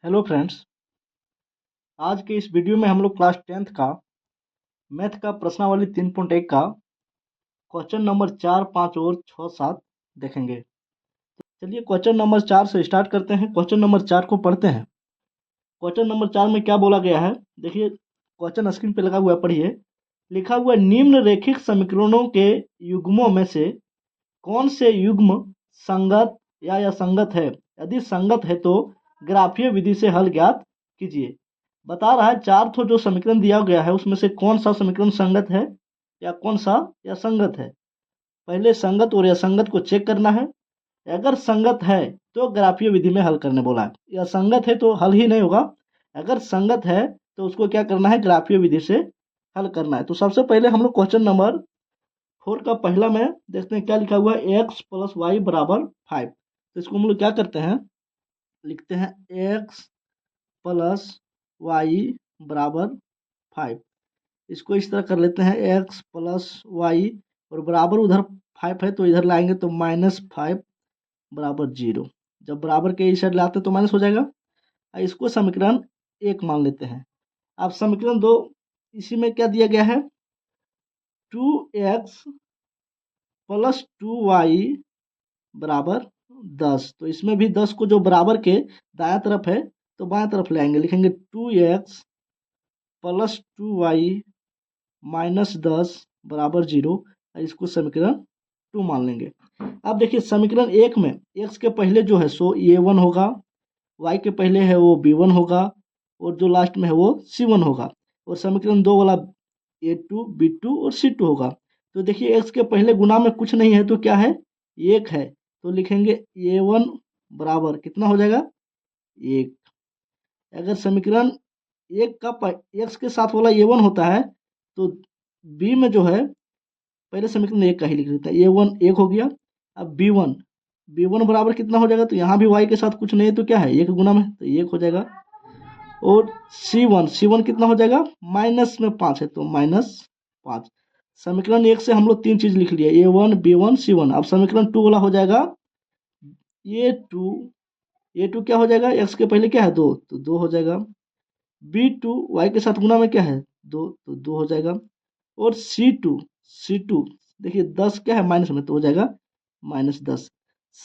Hello friends. आज के इस वीडियो में हम लोग क्लास 10th का मैथ का प्रश्नावली 3.1 का क्वेश्चन नंबर 4, 5 और 6, 7 देखेंगे। चलिए क्वेश्चन नंबर 4 से स्टार्ट करते हैं। क्वेश्चन नंबर 4 को पढ़ते हैं। क्वेश्चन नंबर 4 में क्या बोला गया है, देखिए क्वेश्चन स्क्रीन पे लगा हुआ है, पढ़िए। लिखा हुआ है, निम्न रेखिक समीकरणों के युग्मों में से कौन से युग्म संगत या असंगत है? यदि संगत है तो ग्राफीय विधि से हल ज्ञात कीजिए। बता रहा है चार ठो जो समीकरण दिया गया है उसमें से कौन सा समीकरण संगत है या कौन सा असंगत है। पहले संगत और असंगत को चेक करना है। अगर संगत है तो ग्राफीय विधि में हल करने बोला है, या संगत है तो हल ही नहीं होगा। अगर संगत है तो उसको क्या करना है, ग्राफीय विधि से हल करना है। तो सबसे पहले हम लोग क्वेश्चन नंबर 4 का पहला में देखते हैं क्या लिखा हुआ है, एक्स प्लस वाई बराबर 5। तो इसको हम लोग क्या करते हैं, लिखते हैं एक्स प्लस वाई बराबर 5। इसको इस तरह कर लेते हैं, एक्स प्लस वाई और बराबर उधर 5 है तो इधर लाएंगे तो -5 बराबर 0। जब बराबर के इस साइड लाते तो माइनस हो जाएगा। इसको समीकरण 1 मान लेते हैं। अब समीकरण 2, इसी में क्या दिया गया है, 2x प्लस 2y बराबर 10। तो इसमें भी 10 को जो बराबर के दायां तरफ है तो बाएं तरफ ले आएंगे, लिखेंगे 2x प्लस 2y माइनस 10 बराबर 0। इसको समीकरण 2 मान लेंगे। अब देखिए समीकरण 1 में x के पहले जो है सो a1 होगा, y के पहले है वो b1 होगा और जो लास्ट में है वो c1 होगा। और समीकरण 2 वाला a2 b2 और c2 होगा। तो देखिए x के पहले गुना में कुछ नहीं है तो क्या है, 1 है। तो लिखेंगे a1 बराबर कितना हो जाएगा, 1। अगर समीकरण 1 का x के साथ वाला a1 होता है तो b में जो है, पहले समीकरण 1 का ही लिख लेते हैं, a1 1 हो गया। अब b1 बराबर कितना हो जाएगा, तो यहाँ भी y के साथ कुछ नहीं है तो क्या है, 1 गुना में तो 1 हो जाएगा। और c1 कितना हो जाएगा, माइनस में 5 है तो -5। समीकरण 1 से हम लोग 3 चीज लिख लिए, a1 b1 c1। अब समीकरण 2 वाला हो जाएगा a2 क्या हो जाएगा, x के पहले क्या है 2 तो 2 हो जाएगा। b2 y के साथ गुना में क्या है 2 तो 2 हो जाएगा। और c2 देखिए 10 क्या है माइनस में तो हो जाएगा -10।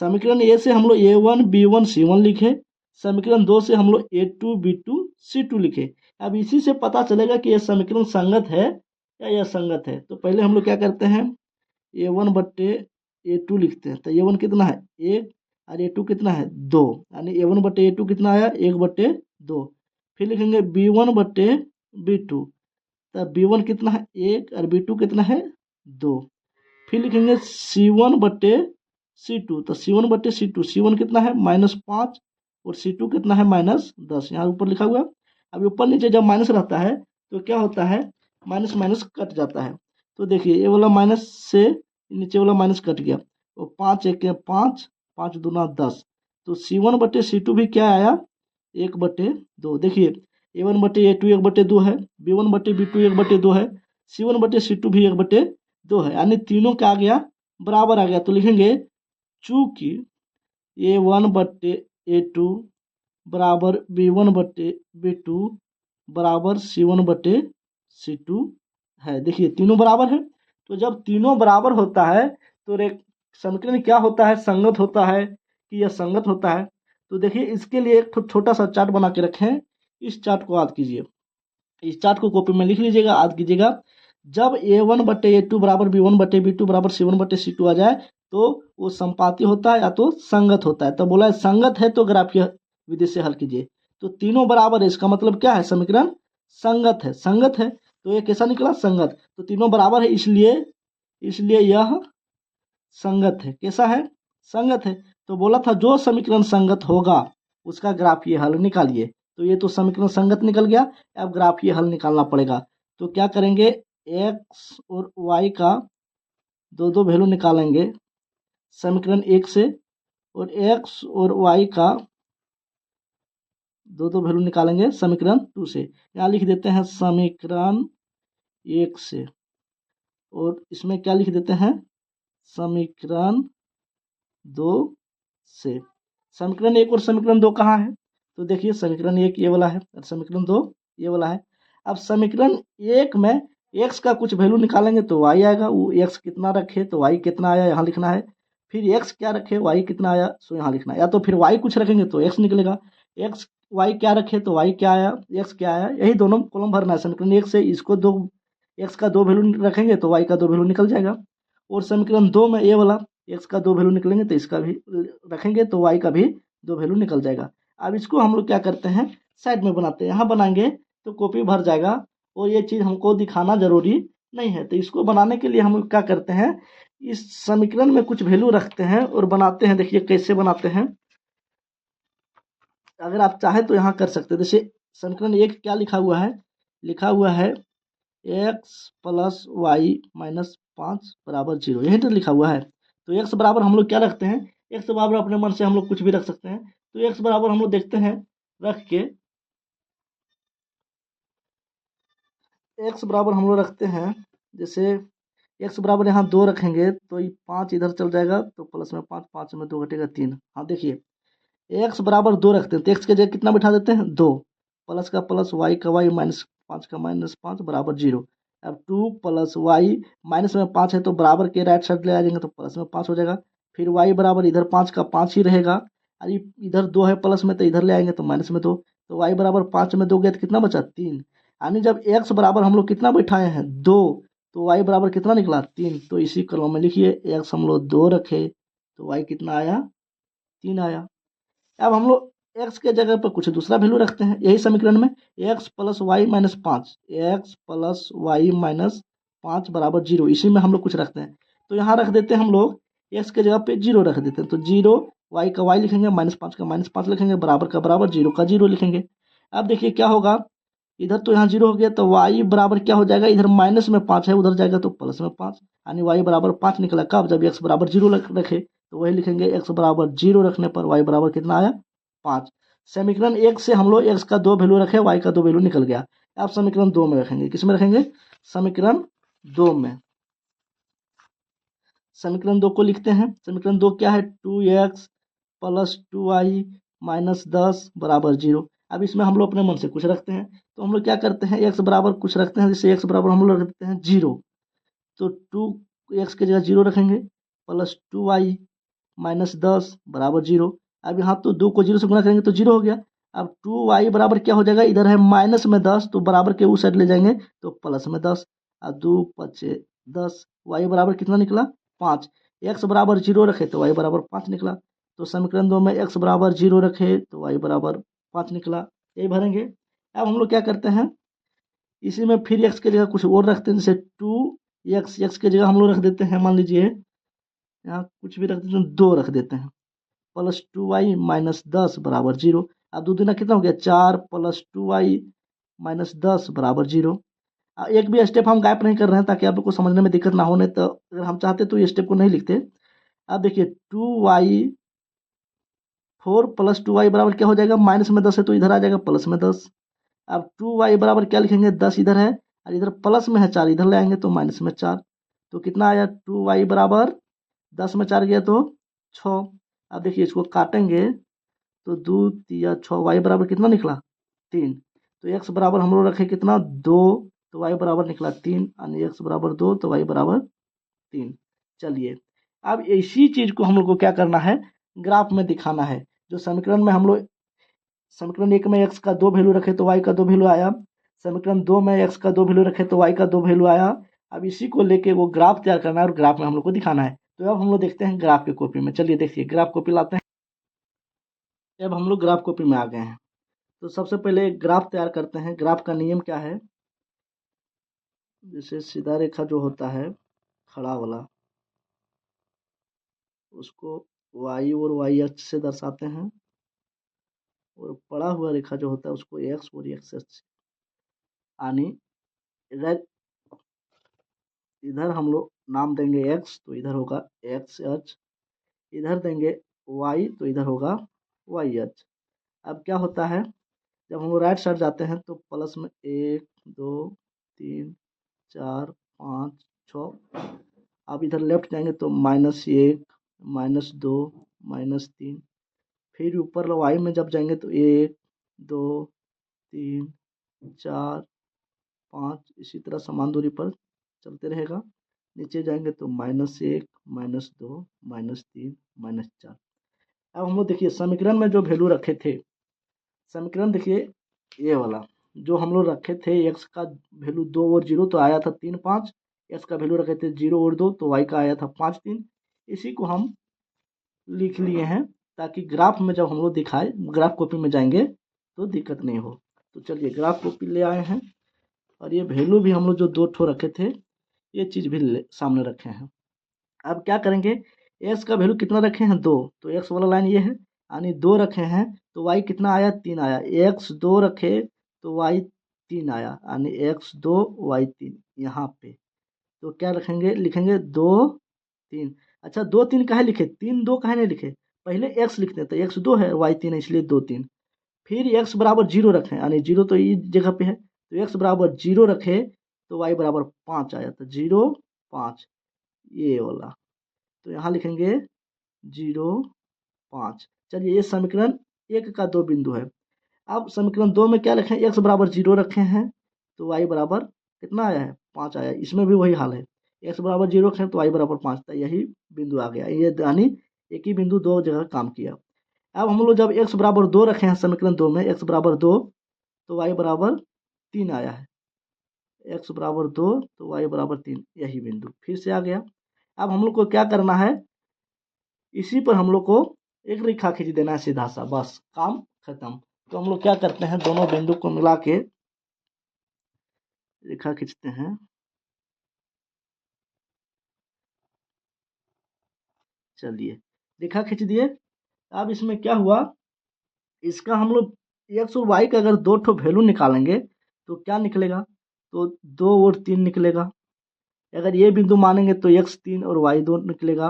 समीकरण ए से हम लोग a1 b1 c1 लिखे, समीकरण 2 से हम लोग a2 b2 c2 लिखे। अब इसी से पता चलेगा कि यह समीकरण संगत है या असंगत है। तो पहले हम लोग क्या करते हैं, a1 बट्टे a2 लिखते हैं। तो a1 कितना है 1 और a2 कितना है 2, यानी a1 बट्टे a2 कितना आया 1 बट्टे 2। फिर लिखेंगे b1 बट्टे b2, तब b1 कितना है 1 और b2 कितना है 2। फिर लिखेंगे c1 बट्टे c2, तो c1 बट्टे c2 कितना है -5 और c2 कितना है -10। यहाँ ऊपर लिखा हुआ है। अब ऊपर नीचे जब माइनस रहता है तो क्या होता है, माइनस माइनस कट जाता है। तो देखिए ये वाला माइनस से नीचे वाला माइनस कट गया, तो 5 1 5, 5 दूना 10। तो c1 बट्टे c2 भी क्या आया 1 बट्टे 2। देखिए a1 बट्टे a2 1 बट्टे 2 है, b1 बट्टे b2 1 बट्टे 2 है, c1 बट्टे c2 भी 1 बट्टे 2 है, यानी तीनों क्या आ गया बराबर आ गया। तो लिखेंगे चूंकि a1 बट्टे a2 बराबर b1 बट्टे b2 बराबर c1 बट्टे c2 है। देखिए तीनों बराबर है, तो जब तीनों बराबर होता है तो समीकरण क्या होता है, संगत होता है कि असंगत होता है। तो देखिए इसके लिए एक छोटा सा चार्ट बना के रखें। इस चार्ट को याद कीजिए, इस चार्ट को कॉपी में लिख लीजिएगा, याद कीजिएगा। जब a1 बट्टे a2 बराबर b1 बट्टे b2 बराबर c1 बट्टे c2 आ जाए तो वो संपाती होता है या तो संगत होता है। तो बोला है संगत है तो ग्राफीय विधि से हल कीजिए। तो तीनों बराबर है, इसका मतलब क्या है, समीकरण संगत है। संगत है तो ये कैसा निकला, संगत। तो तीनों बराबर है इसलिए यह संगत है। कैसा है, संगत है। तो बोला था जो समीकरण संगत होगा उसका ग्राफीय हल निकालिए। तो ये तो समीकरण संगत निकल गया, अब ग्राफीय हल निकालना पड़ेगा। तो क्या करेंगे, एक्स और वाई का दो दो वैल्यू निकालेंगे समीकरण 1 से, और एक्स और वाई का दो दो वैल्यू निकालेंगे समीकरण 2 से। यहाँ लिख देते हैं समीकरण 1 से, और इसमें क्या लिख देते हैं, समीकरण 2 से। समीकरण 1 और समीकरण 2 कहाँ है, तो देखिए समीकरण 1 ये वाला है और समीकरण 2 ये वाला है। अब समीकरण 1 में x का कुछ वैल्यू निकालेंगे तो y आएगा, वो x कितना रखे तो y कितना आया यहाँ लिखना है, फिर x क्या रखे y कितना आया सो यहाँ लिखना है, या तो फिर y कुछ रखेंगे तो x निकलेगा, x y क्या रखे तो y क्या आया x क्या आया, यही दोनों कॉलम भरना है। समीकरण 1 से इसको दो x का दो वैल्यू रखेंगे तो y का दो वैल्यू निकल जाएगा, और समीकरण 2 में ये वाला x का दो वैल्यू निकलेंगे तो इसका भी रखेंगे तो y का भी दो वैल्यू निकल जाएगा। अब इसको हम लोग क्या करते हैं साइड में बनाते हैं, यहाँ बनाएंगे तो कॉपी भर जाएगा और ये चीज़ हमको दिखाना जरूरी नहीं है। तो इसको बनाने के लिए हम लोग क्या करते हैं, इस समीकरण में कुछ वैल्यू रखते हैं और बनाते हैं। देखिए कैसे बनाते हैं, अगर आप चाहें तो यहाँ कर सकते हैं। जैसे समीकरण 1 क्या लिखा हुआ है, लिखा हुआ है x प्लस वाई माइनस 5 बराबर 0, यही तो लिखा हुआ है। तो x बराबर हम लोग क्या रखते हैं, x बराबर अपने मन से हम लोग कुछ भी रख सकते हैं। तो x बराबर हम लोग देखते हैं रख के, x बराबर हम लोग रखते हैं, जैसे x बराबर यहाँ 2 रखेंगे तो ये 5 इधर चल जाएगा तो प्लस में 5, 5 में 2 घटेगा 3। हाँ देखिए x बराबर 2 रखते हैं तो x के जगह कितना बिठा देते हैं 2, प्लस का प्लस y का y माइनस 5 का माइनस 5 बराबर 0। अब 2 प्लस y माइनस में 5 है तो बराबर के राइट साइड ले आ जाएंगे तो प्लस में 5 हो जाएगा, फिर y बराबर इधर 5 का 5 ही रहेगा, अरे इधर 2 है प्लस में तो इधर ले आएंगे तो माइनस में 2, तो y बराबर 5 में 2 गया तो कितना बचा 3। यानी जब x बराबर हम लोग कितना बैठाए हैं 2, तो y बराबर कितना निकला 3। तो इसी क्रम में लिखिए x हम लोग 2 रखे तो y कितना आया 3 आया। अब हम लोग x के जगह पर कुछ दूसरा वैल्यू रखते हैं यही समीकरण में, x plus y minus 5, x plus y minus 5 बराबर 0, इसी में हम लोग कुछ रखते हैं। तो यहाँ रख देते हैं हम लोग x के जगह पे 0 रख देते हैं, तो 0 y का y लिखेंगे माइनस 5 का माइनस 5 लिखेंगे बराबर का बराबर 0 का 0 लिखेंगे। अब देखिए क्या होगा, इधर तो यहाँ 0 हो गया तो y बराबर क्या हो जाएगा, इधर माइनस में 5 है उधर जाएगा तो प्लस में 5, यानी y बराबर 5 निकला। कब, जब x बराबर 0 रखे तो वही लिखेंगे x बराबर 0 रखने पर y बराबर कितना आया 5। समीकरण 1 से हम लोग x का दो वैल्यू रखे y का दो वैल्यू निकल गया। अब समीकरण 2 में रखेंगे, किस में रखेंगे समीकरण 2 में, समीकरण 2 को लिखते हैं। समीकरण 2 क्या है 2x प्लस 2y माइनस 10 बराबर 0। अब इसमें हम लोग अपने मन से कुछ रखते हैं, तो हम लोग क्या करते हैं x बराबर कुछ रखते हैं, जैसे x बराबर हम लोग रख देते हैं 0, तो 2x के जगह 0 रखेंगे प्लस 2y माइनस 10 बराबर 0। अब यहाँ तो 2 को 0 से गुना करेंगे तो 0 हो गया। अब 2y बराबर क्या हो जाएगा, इधर है माइनस में 10 तो बराबर के उस साइड ले जाएंगे तो प्लस में 10, अब 2 पचे 10, y बराबर कितना निकला 5। x बराबर 0 रखे तो y बराबर 5 निकला। तो समीकरण 2 में x बराबर 0 रखे तो y बराबर 5 निकला, यही भरेंगे। अब हम लोग क्या करते हैं, इसी में फिर x के जगह कुछ और रखते हैं, जैसे 2x, x के जगह हम लोग रख देते हैं, मान लीजिए यहाँ कुछ भी रख देते हैं 2 रख देते हैं प्लस 2y माइनस 10 बराबर 0। अब दो दूना कितना हो गया 4 प्लस 2y माइनस 10 बराबर 0। एक भी स्टेप हम गायब नहीं कर रहे हैं ताकि आप लोग को समझने में दिक्कत ना हो, नहीं तो अगर हम चाहते तो ये स्टेप को नहीं लिखते। अब देखिए 2y 4 प्लस 2y बराबर क्या हो जाएगा, माइनस में 10 है तो इधर आ जाएगा प्लस में 10। अब 2y बराबर क्या लिखेंगे 10 इधर है और इधर प्लस में है 4 इधर ले आएंगे तो माइनस में 4, तो कितना आया 2y बराबर 10 में 4 गया तो 6। अब देखिए इसको काटेंगे तो 2 या 6, y बराबर कितना निकला 3। तो x बराबर हम लोग रखे कितना 2, तो y बराबर निकला 3, यानी x बराबर 2 तो y बराबर 3। चलिए अब इसी चीज को हम लोग को क्या करना है ग्राफ में दिखाना है। जो समीकरण में हम लोग समीकरण 1 में x का दो वैल्यू रखे तो y का दो वैल्यू आया, समीकरण 2 में x का दो वैल्यू रखे तो y का दो वैल्यू आया। अब इसी को लेके वो ग्राफ तैयार करना है और ग्राफ में हम लोग को दिखाना है। तो अब हम लोग देखते हैं ग्राफ की कॉपी में, चलिए देखिए ग्राफ कॉपी लाते हैं। अब हम लोग ग्राफ कॉपी में आ गए हैं, तो सबसे पहले ग्राफ तैयार करते हैं। ग्राफ का नियम क्या है, जैसे सीधा रेखा जो होता है खड़ा वाला उसको y और y अक्ष से दर्शाते हैं, और पड़ा हुआ रेखा जो होता है उसको x और x अक्ष, यानी इधर इधर हम लोग नाम देंगे x तो इधर होगा x अक्ष, इधर देंगे y तो इधर होगा y अक्ष। अब क्या होता है जब हम लोग राइट साइड जाते हैं तो प्लस में 1 2 3 4 5 6, अब इधर लेफ्ट जाएंगे तो -1 -2 -3, फिर ऊपर वाई में जब जाएंगे तो 1 2 3 4 5 इसी तरह समान दूरी पर चलते रहेगा। नीचे जाएंगे तो -1 -2 -3 -4। अब हम लोग देखिए समीकरण में जो वैल्यू रखे थे, समीकरण देखिए ये वाला जो हम लोग रखे थे, x का वैल्यू 2 और 0 तो आया था 3 5, x का वैल्यू रखे थे 0 और 2 तो y का आया था 5 3। इसी को हम लिख लिए हैं ताकि ग्राफ में जब हम लोग दिखाए, ग्राफ कॉपी में जाएंगे तो दिक्कत नहीं हो। तो चलिए ग्राफ कॉपी ले आए हैं और ये वैल्यू भी हम लोग जो 2 ठो रखे थे ये चीज़ भी सामने रखे हैं। अब क्या करेंगे, एक्स का वैल्यू कितना रखे हैं 2, तो एक्स वाला लाइन ये है, यानी 2 रखे हैं तो वाई कितना आया 3 आया। एक्स 2 रखे तो वाई 3 आया, यानी एक्स 2 वाई 3 यहाँ पे। तो क्या रखेंगे, लिखेंगे 2 3। अच्छा 2 3 काहे लिखे, 3 2 काहे नहीं लिखे, पहले एक्स लिखते हैं तो एक्स 2 है वाई 3 है इसलिए 2 3। फिर एक्स बराबर 0 रखें, यानी 0 तो इस जगह पे है तो एक्स बराबर 0 रखे तो वाई बराबर 5 आया, तो 0 5 ये वाला। तो यहाँ लिखेंगे 0 5। चलिए ये समीकरण 1 का 2 बिंदु है। अब समीकरण 2 में क्या रखें, एक्स बराबर 0 रखे हैं तो वाई बराबर कितना आया है 5 आया, इसमें भी वही हाल है, एक्स बराबर 0 रखें तो वाई बराबर 5 था, यही बिंदु आ गया। ये यानी एक ही बिंदु दो जगह काम किया। अब हम लोग जब एक्स बराबर 2 रखे हैं समीकरण 2 में, एक्स बराबर 2 तो वाई बराबर 3 आया है, एक्स बराबर 2 तो वाई बराबर 3, यही बिंदु फिर से आ गया। अब हम लोग को क्या करना है, इसी पर हम लोग को एक रेखा खींच देना है सीधा सा, बस काम खत्म। तो हम लोग क्या करते हैं, दोनों बिंदु को मिला के रेखा खींचते हैं। चलिए रेखा खींच दिए। अब इसमें क्या हुआ, इसका हम लोग एक्स और वाई का अगर 2 ठो वैल्यू निकालेंगे तो क्या निकलेगा, तो 2 और 3 निकलेगा। अगर ये बिंदु मानेंगे तो एक्स 3 और वाई 2 निकलेगा।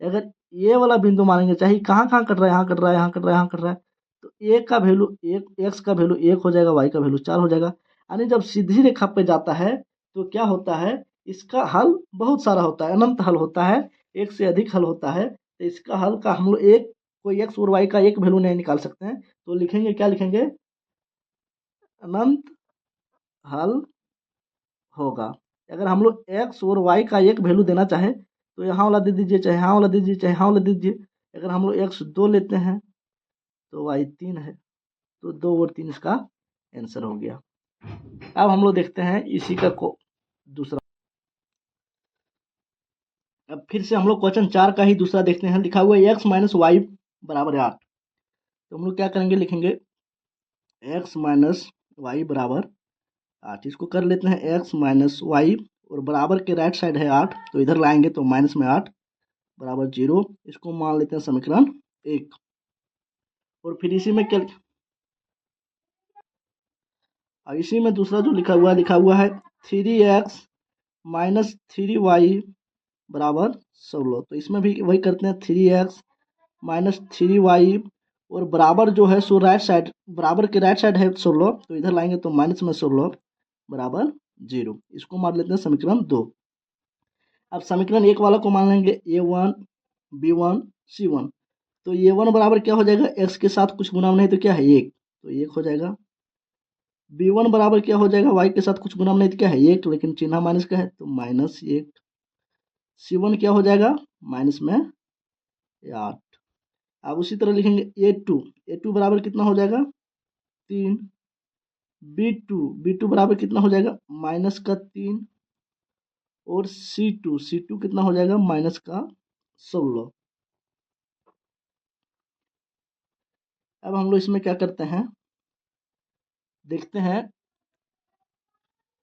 अगर ये वाला बिंदु मानेंगे, चाहे कहाँ कहाँ कट रहा है, यहाँ कट रहा है, यहाँ कट रहा है, यहाँ कट रहा है, तो एक का वैल्यू एक, एक्स का वैल्यू 1 हो जाएगा, वाई का वैल्यू 4 हो जाएगा। यानी जब सीधी रेखा पे जाता है तो क्या होता है, इसका हल बहुत सारा होता है, अनंत हल होता है, एक से अधिक हल होता है। तो इसका हल का हम लोग एक कोई एक्स और वाई का एक वैल्यू नहीं निकाल सकते हैं, तो लिखेंगे क्या लिखेंगे, अनंत हल होगा। अगर हम लोग एक्स और वाई का एक वैल्यू देना चाहे तो यहाँ वाला दे दीजिए, चाहे यहाँ वाला दे दीजिए, चाहे यहाँ वाला दे दीजिए। अगर हम लोग एक्स 2 लेते हैं तो वाई 3 है, तो 2 और 3 इसका आंसर हो गया। अब हम लोग देखते हैं इसी का को दूसरा। अब फिर से हम लोग क्वेश्चन 4 का ही दूसरा देखते हैं। लिखा हुआ है एक्स माइनस वाई बराबर 8। तो हम लोग क्या करेंगे, लिखेंगे एक्स माइनस वाई बराबर 8। इसको कर लेते हैं एक्स माइनस वाई और बराबर के राइट साइड है 8, तो इधर लाएंगे तो माइनस में 8 बराबर 0। इसको मान लेते हैं समीकरण 1। और फिर इसी में क्या, और इसी में दूसरा जो लिखा हुआ है 3x माइनस 3y बराबर 16। तो इसमें भी वही करते हैं, 3x माइनस 3y और बराबर जो है सो राइट साइड, बराबर के राइट साइड है 16, तो इधर लाएंगे तो माइनस में 16 बराबर 0। इसको मान लेते हैं समीकरण 2। अब समीकरण 1 वाला को मान लेंगे a1 b1 c1। तो a1 बराबर क्या हो जाएगा, x के साथ कुछ गुना नहीं तो क्या है 1, तो 1 हो जाएगा। b1 बराबर क्या हो जाएगा, y के साथ कुछ गुना नहीं तो क्या है 1, लेकिन चिन्ह माइनस का है तो -1। c1 क्या हो जाएगा, माइनस में 8। अब उसी तरह लिखेंगे a2 बराबर कितना हो जाएगा 3। b2 बराबर कितना हो जाएगा माइनस का 3। और c2 कितना हो जाएगा माइनस का 16। अब हम लोग इसमें क्या करते हैं, देखते हैं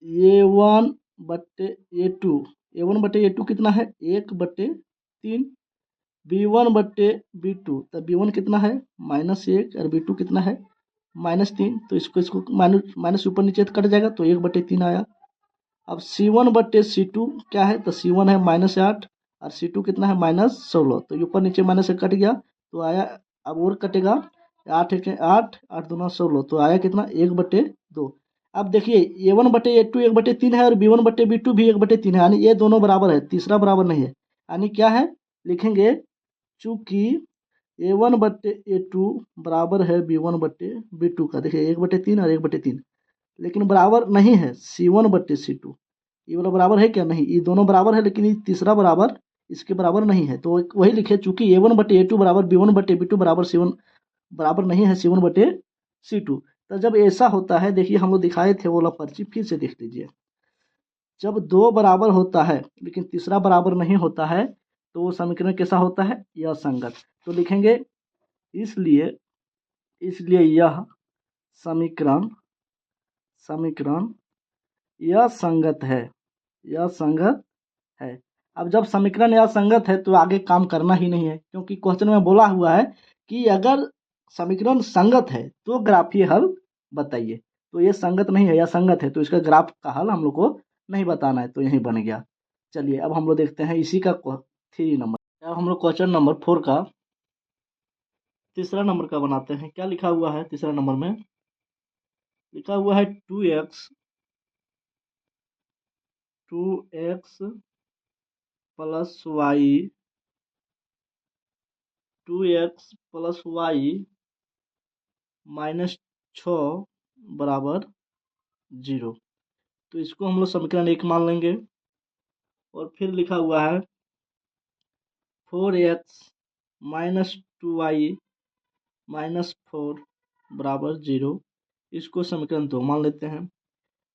a1 बट्टे a2 कितना है 1/3। b1 बट्टे b2, तब b1 कितना है -1 और b2 कितना है -3। तो इसको माइनस ऊपर नीचे कट जाएगा तो 1/3 आया। अब c1 बट्टे c2 क्या है, तो c1 है -8 और c2 कितना है -16, तो ऊपर नीचे माइनस से कट गया तो आया। अब और कटेगा 8 1 8 8 दूना 16, तो आया कितना 1/2। अब देखिए a1 बटे a2 1/3 है और b1 बटे b2 भी 1/3 है, यानी ये दोनों बराबर है, तीसरा बराबर नहीं है। यानी क्या है, लिखेंगे चूंकि A1/A2 बराबर है B1/B2 का। देखिए 1/3 और 1/3, लेकिन बराबर नहीं है C1/C2। ये वाला बराबर है क्या? नहीं। ये दोनों बराबर है, लेकिन ये तीसरा बराबर इसके बराबर नहीं है। तो वही लिखे, चूंकि A1/A2 बराबर B1/B2 बराबर C1 बराबर नहीं है C1/C2। तो जब ऐसा होता है, देखिए हम लोग दिखाए थे वो वाला पर्ची, फिर से देख लीजिए। जब दो बराबर होता है लेकिन तीसरा बराबर नहीं होता है, तो वो समीकरण कैसा होता है? असंगत। तो लिखेंगे इसलिए इसलिए यह समीकरण समीकरण असंगत है। असंगत है। अब जब समीकरण असंगत है तो आगे काम करना ही नहीं है, क्योंकि क्वेश्चन में बोला हुआ है कि अगर समीकरण संगत है तो ग्राफीय हल बताइए। तो ये संगत नहीं है, असंगत है, तो इसका ग्राफ का हल हम लोग को नहीं बताना है, तो यही बन गया। चलिए अब हम लोग देखते हैं इसी का 3 नंबर। अब हम लोग क्वेश्चन नंबर 4 का तीसरा नंबर का बनाते हैं। क्या लिखा हुआ है तीसरा नंबर में? लिखा हुआ है 2x plus y 2x plus y minus 6 बराबर 0। तो इसको हम लोग समीकरण 1 मान लेंगे। और फिर लिखा हुआ है 4x माइनस 2y माइनस 4 बराबर 0। इसको समीकरण 2 मान लेते हैं।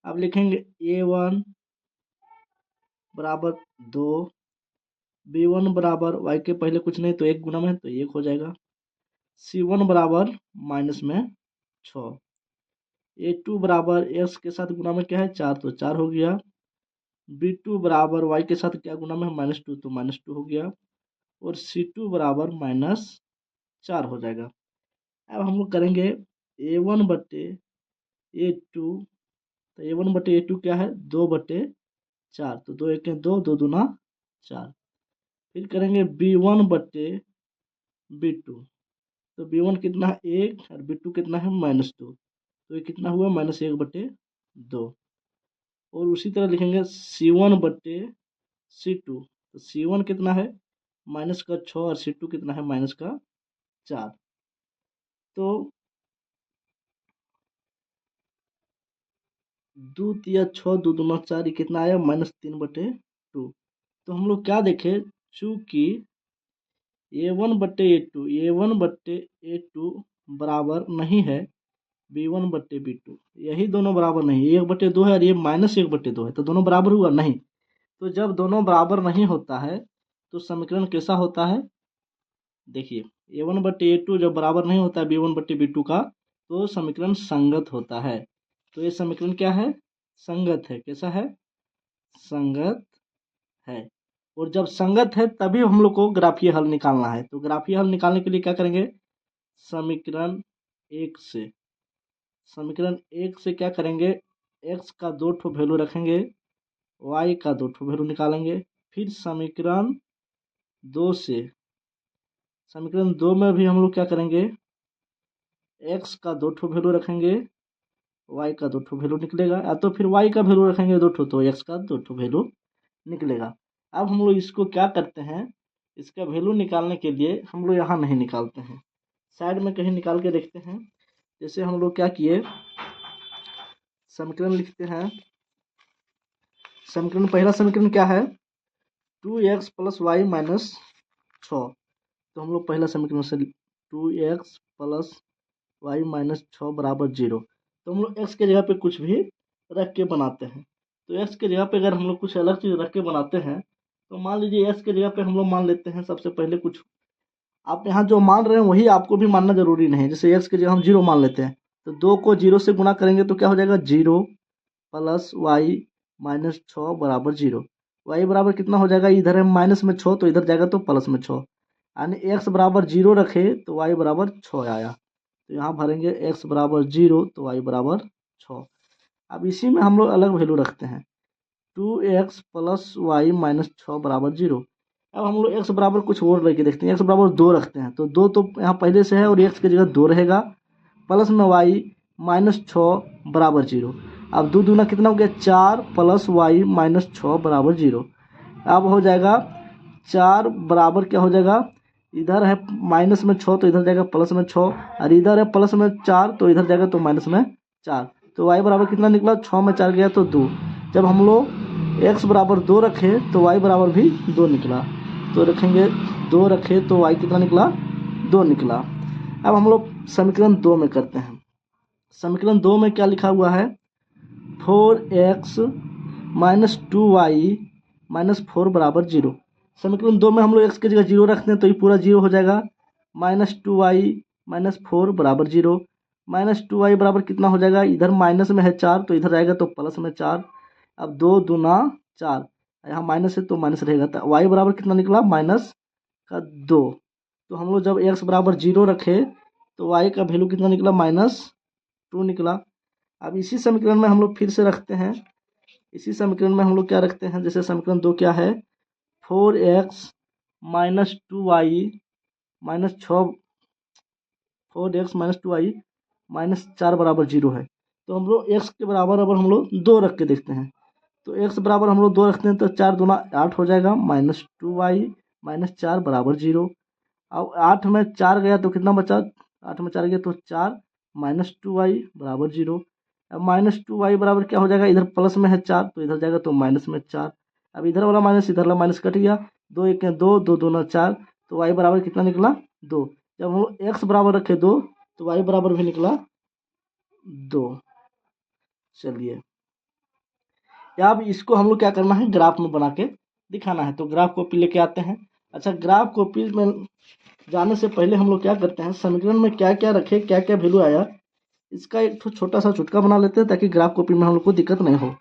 अब लिखेंगे A1 बराबर 2, B1 बराबर y के पहले कुछ नहीं तो 1 गुना में, तो 1 हो जाएगा। C1 बराबर माइनस में 6, A2 बराबर x के साथ गुना में क्या है? 4, तो 4 हो गया। B2 बराबर y के साथ क्या गुना में है? -2, तो -2 हो गया। और C2 बराबर -4 हो जाएगा। अब हम लोग करेंगे A1/A2। तो A1/A2 क्या है? 2/4, तो 2 1 2, 2 दूना 4। फिर करेंगे B1/B2। तो B1 कितना है? 1, और B2 कितना है? -2, तो ये कितना हुआ? -1/2। और उसी तरह लिखेंगे C1/C2। तो C1 कितना है? -6, और C2 कितना है? -4। तो 2 तिया 6, 2 दूना 4, ये कितना आया? -3/2। तो हम लोग क्या देखें, चूंकि A1/A2 बराबर नहीं है B1/B2, यही दोनों बराबर नहीं है। 1/2 है और ये -1/2 है, तो दोनों बराबर हुआ नहीं। तो जब दोनों बराबर नहीं होता है तो समीकरण कैसा होता है? देखिए A1/A2 जब बराबर नहीं होता है B1/B2 का, तो समीकरण संगत होता है। तो ये समीकरण क्या है? संगत है। कैसा है? संगत है। और जब संगत है तभी हम लोग को ग्राफीय हल निकालना है। तो ग्राफीय हल निकालने के लिए क्या करेंगे? समीकरण 1 से क्या करेंगे? x का 2 ठो वैल्यू रखेंगे, y का 2 ठो वैल्यू निकालेंगे। फिर समीकरण 2 में भी हम लोग क्या करेंगे? x का 2 ठो वैल्यू रखेंगे, y का 2 ठो वैल्यू निकलेगा। या तो फिर y का वैल्यू रखेंगे 2 ठो, तो x का 2 ठो वैल्यू निकलेगा। अब हम लोग इसको क्या करते हैं? इसका वैल्यू निकालने के लिए हम लोग यहाँ नहीं निकालते हैं, साइड में कहीं निकाल के देखते हैं। जैसे हम लोग क्या किए, समीकरण लिखते हैं। समीकरण पहला समीकरण क्या है? 2x plus y minus 6। तो हम लोग पहला समीकरण से 2x प्लस वाई माइनस 6 बराबर 0। तो हम लोग x के जगह पे कुछ भी रख के बनाते हैं। तो x के जगह पे अगर हम लोग कुछ अलग चीज़ रख के बनाते हैं, तो मान लीजिए x के जगह पे हम लोग मान लेते हैं सबसे पहले कुछ, आप यहाँ जो मान रहे हैं वही आपको भी मानना जरूरी नहीं है। जैसे x के जगह हम 0 मान लेते हैं, तो 2 को 0 से गुना करेंगे तो क्या हो जाएगा? 0 प्लस वाई माइनस 6 बराबर 0। वाई बराबर कितना हो जाएगा? इधर है माइनस में 6, तो इधर जाएगा तो प्लस में 6। यानी x बराबर 0 रखे तो y बराबर 6 आया। तो यहाँ भरेंगे x बराबर 0 तो y बराबर 6। अब इसी में हम लोग अलग वैल्यू रखते हैं, 2x प्लस वाई माइनस 6 बराबर 0। अब हम लोग x बराबर कुछ और लेके देखते हैं। x बराबर 2 रखते हैं, तो 2 तो यहाँ पहले से है और x की जगह 2 रहेगा, प्लस में y माइनस 6 बराबर 0। अब 2 दूना कितना हो गया? 4 प्लस वाई माइनस 6 बराबर 0। अब हो जाएगा 4 बराबर क्या हो जाएगा? इधर है माइनस में 6 तो इधर जाएगा प्लस में 6, और इधर है प्लस में 4 तो इधर जाएगा तो माइनस में 4। तो y बराबर कितना निकला, 6 में 4 गया तो 2। जब हम लोग x बराबर 2 रखे तो y बराबर भी 2 निकला। तो रखेंगे 2 रखे तो y कितना निकला, 2 निकला। अब हम लोग समीकरण 2 में करते हैं। समीकरण 2 में क्या लिखा हुआ है, 4x माइनस 2y माइनस 4 बराबर 0। समीकरण 2 में हम लोग x की जगह 0 रखते हैं तो ये पूरा 0 हो जाएगा। माइनस 2y माइनस 4 बराबर 0। माइनस 2y बराबर कितना हो जाएगा, इधर माइनस में है 4 तो इधर जाएगा तो प्लस में 4। अब 2 दूना 4, यहाँ माइनस है तो माइनस रहेगा, तो y बराबर कितना निकला, माइनस का 2। तो हम लोग जब x बराबर 0 रखे तो y का वैल्यू कितना निकला, -2 निकला। अब इसी समीकरण में हम लोग फिर से रखते हैं। इसी समीकरण में हम लोग क्या रखते हैं, जैसे समीकरण 2 क्या है, 4x minus 2y minus 4x minus 2y minus 4 बराबर 0 है। तो हम लोग x के बराबर अब हम लोग 2 रख के देखते हैं। तो x बराबर हम लोग 2 रखते हैं तो 4 दूना 8 हो जाएगा, -2y माइनस 4 बराबर 0। अब 8 में 4 गया तो कितना बचा, 8 में 4 गया तो 4 -2y बराबर 0। अब -2y बराबर क्या हो जाएगा, इधर प्लस में है 4 तो इधर जाएगा तो माइनस में 4। अब इधर वाला माइनस इधर वाला माइनस कट गया, 2 1 2, 2 दूना 4, तो y बराबर कितना निकला, 2। जब हम लोग x बराबर रखे 2 तो y बराबर भी निकला 2। चलिए अब इसको हम लोग क्या करना है, ग्राफ में बना के दिखाना है। तो ग्राफ कॉपी लेके आते हैं। अच्छा, ग्राफ कॉपी में जाने से पहले हम लोग क्या करते हैं, समीकरण में क्या क्या रखे, क्या क्या वैल्यू आया, इसका एक छोटा सा चुटका बना लेते हैं ताकि ग्राफ कॉपी में हम लोग को दिक्कत नहीं हो।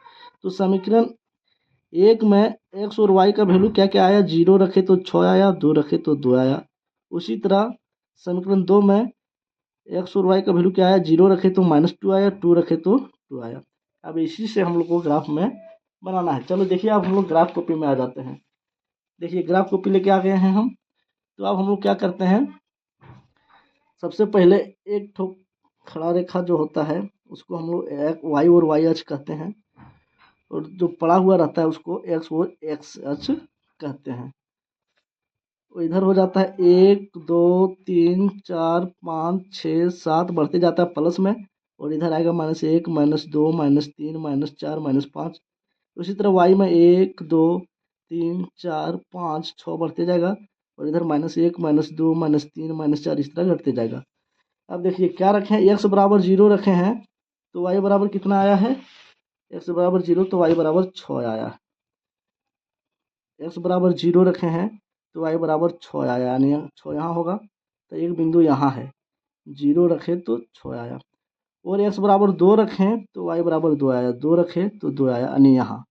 तो समीकरण 1 में x और y का वैल्यू क्या क्या आया, 0 रखे तो 6 आया, 2 रखे तो 2 आया। उसी तरह समीकरण 2 में x और y का वैल्यू क्या आया, 0 रखे तो -2 आया, 2 रखे तो 2 आया। अब इसी से हम लोग को ग्राफ में बनाना है। चलो देखिए, अब हम लोग ग्राफ कॉपी में आ जाते हैं। देखिए ग्राफ कॉपी लेके आ गए हैं हम। तो अब हम लोग क्या करते हैं, सबसे पहले एक ठो खड़ा रेखा जो होता है उसको हम लोग वाई और वाई अक्ष कहते हैं, और जो पड़ा हुआ रहता है उसको एक्स और एक्स अक्ष कहते हैं। वो इधर हो जाता है 1 2 3 4 5 6 7 बढ़ते जाता है प्लस में, और इधर आएगा -1 -2 -3 -4 -5। उसी तरह वाई में 1 2 3 4 5 6 बढ़ते जाएगा, और इधर -1 -2 -3 -4 इस तरह घटते जाएगा। अब देखिए क्या रखे हैं, एक्स बराबर 0 रखे हैं तो वाई बराबर कितना आया है, एक्स बराबर 0 तो वाई बराबर 6 आया। एक्स बराबर 0 रखे हैं तो वाई बराबर 6 आया, यानी 6 यहाँ होगा तो एक बिंदु यहाँ है, 0 रखे तो 6 आया। और एक्स बराबर 2 रखें तो वाई बराबर 2 आया, 2 रखे तो 2 आया, यानी यहाँ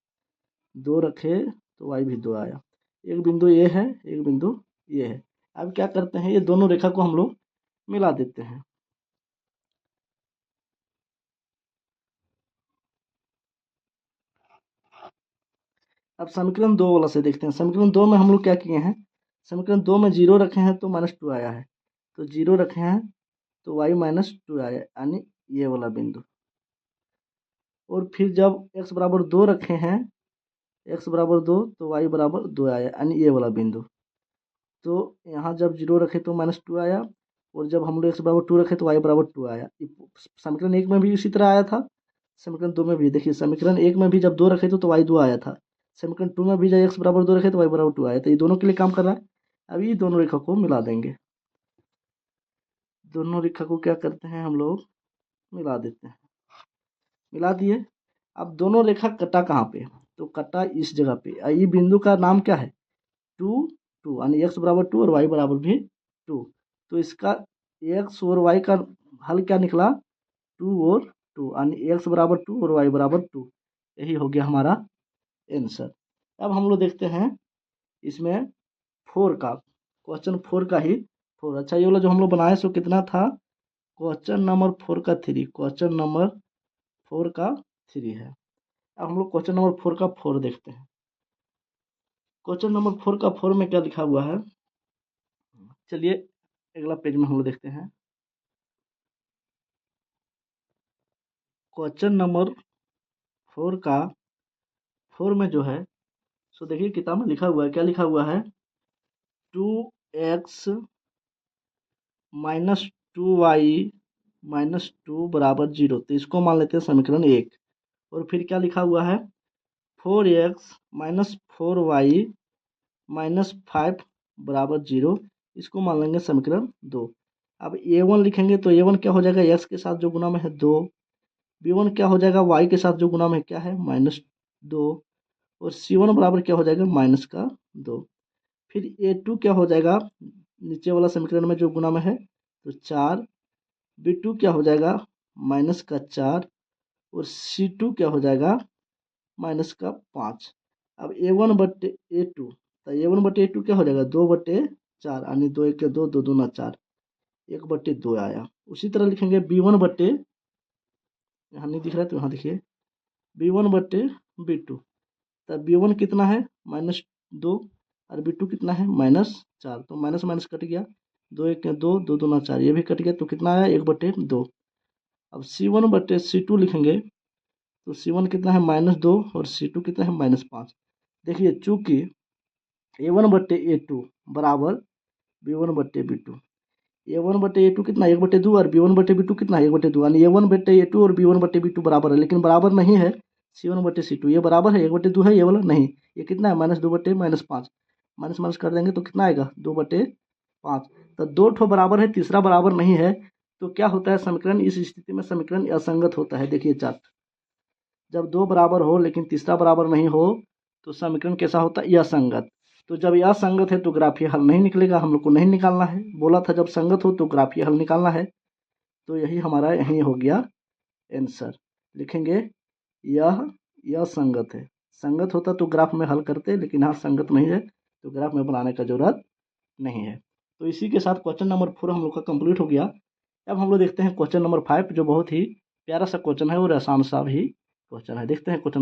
2 रखे तो वाई भी 2 आया। एक बिंदु ये है, एक बिंदु ये है। अब क्या करते हैं, ये दोनों रेखा को हम लोग मिला देते हैं। अब समीकरण 2 वाला से देखते हैं। समीकरण 2 में हम लोग क्या किए हैं, समीकरण 2 में 0 रखे हैं तो -2 आया है, तो 0 रखे हैं तो y -2 आया, यानी ये वाला बिंदु। और फिर जब x बराबर 2 रखे हैं, x बराबर 2 तो y बराबर 2 आया, यानी ये वाला बिंदु। तो यहाँ जब 0 रखे तो -2 आया, और जब हम लोग x बराबर 2 रखे तो y बराबर 2 आया। समीकरण 1 में भी इसी तरह आया था, समीकरण 2 में भी। देखिए समीकरण 1 में भी जब 2 रखे तो y 2 आया था, समीकरण 2 में भी जब x बराबर 2 रखे तो y बराबर 2 आया, तो ये दोनों के लिए काम कर रहा है। अब ये दोनों रेखा को मिला देंगे। दोनों रेखा को क्या करते हैं, हम लोग मिला देते हैं। मिला दिए। अब दोनों रेखा कटा कहाँ पे, तो कटा इस जगह पे। ये बिंदु का नाम क्या है, 2 2, यानी x बराबर 2 और y बराबर भी 2। तो इसका x और y का हल क्या निकला, 2 और 2, यानी x बराबर 2 और y बराबर 2। यही हो गया हमारा आंसर। अब हम लोग देखते हैं इसमें 4 का, क्वेश्चन 4 का ही 4। अच्छा, ये वाला जो हम लोग बनाए सो कितना था, क्वेश्चन नंबर 4 का 3, क्वेश्चन नंबर 4 का 3 है। अब हम लोग क्वेश्चन नंबर 4 का 4 देखते हैं। क्वेश्चन नंबर 4 का 4 में क्या लिखा हुआ है, चलिए अगला पेज में हम लोग देखते हैं। क्वेश्चन नंबर 4 का 4 में जो है सो देखिए किताब में लिखा हुआ है, क्या लिखा हुआ है, 2 एक्स माइनस 2y-2 बराबर 0, तो इसको मान लेते हैं समीकरण 1। और फिर क्या लिखा हुआ है, 4x माइनस 4y-5 बराबर 0, इसको मान लेंगे समीकरण 2। अब a1 लिखेंगे तो a1 क्या हो जाएगा, x के साथ जो गुना में है 2, b1 क्या हो जाएगा, y के साथ जो गुना में क्या है -2, और c1 बराबर क्या हो जाएगा -2। फिर a2 क्या हो जाएगा, नीचे वाला समीकरण में जो गुना में है तो 4, b2 क्या हो जाएगा -4, और c2 क्या हो जाएगा -5। अब a1/a2, तो a1/a2 क्या हो जाएगा 2/4, यानी 2 1 2, 2 दूना 4, 1/2 आया। उसी तरह लिखेंगे b1/, यहाँ नहीं दिख रहा है तो यहाँ देखिए b1/b2, तब b1 कितना है -2, और b2 कितना है -4, तो माइनस माइनस कट गया, 2 1 2, 2 दूना 4, ये भी कट गया, तो कितना आया 1/2। अब c1/c2 लिखेंगे तो c1 कितना है -2, और c2 कितना है -5। देखिए चूंकि a1/a2 बराबर b1/b2, a1/a2 कितना 1/2, और b1/b2 कितना 1/2, यानी a1/a2 और b1/b2 बराबर है, लेकिन बराबर नहीं है c1/c2, ये बराबर है 1/2 है, ये वाला नहीं, ये कितना है -2/-5, माइनस माइनस कर देंगे तो कितना आएगा 2/5। तो दो ठो बराबर है, तीसरा बराबर नहीं है, तो क्या होता है समीकरण, इस स्थिति में समीकरण असंगत होता है। देखिए चार्ट, जब दो बराबर हो लेकिन तीसरा बराबर नहीं हो तो समीकरण कैसा होता है, असंगत। तो जब यह संगत है तो ग्राफीय हल नहीं निकलेगा, हम लोग को नहीं निकालना है, बोला था जब संगत हो तो ग्राफीय हल निकालना है। तो यही हमारा यही हो गया आंसर। लिखेंगे यह संगत है, संगत होता तो ग्राफ में हल करते, लेकिन यहाँ संगत नहीं है तो ग्राफ में बनाने का जरूरत नहीं है। तो इसी के साथ क्वेश्चन नंबर 4 हम लोग का कंप्लीट हो गया। अब हम लोग देखते हैं क्वेश्चन नंबर 5, जो बहुत ही प्यारा सा क्वेश्चन है और आसान सा भी क्वेश्चन है। देखते हैं क्वेश्चन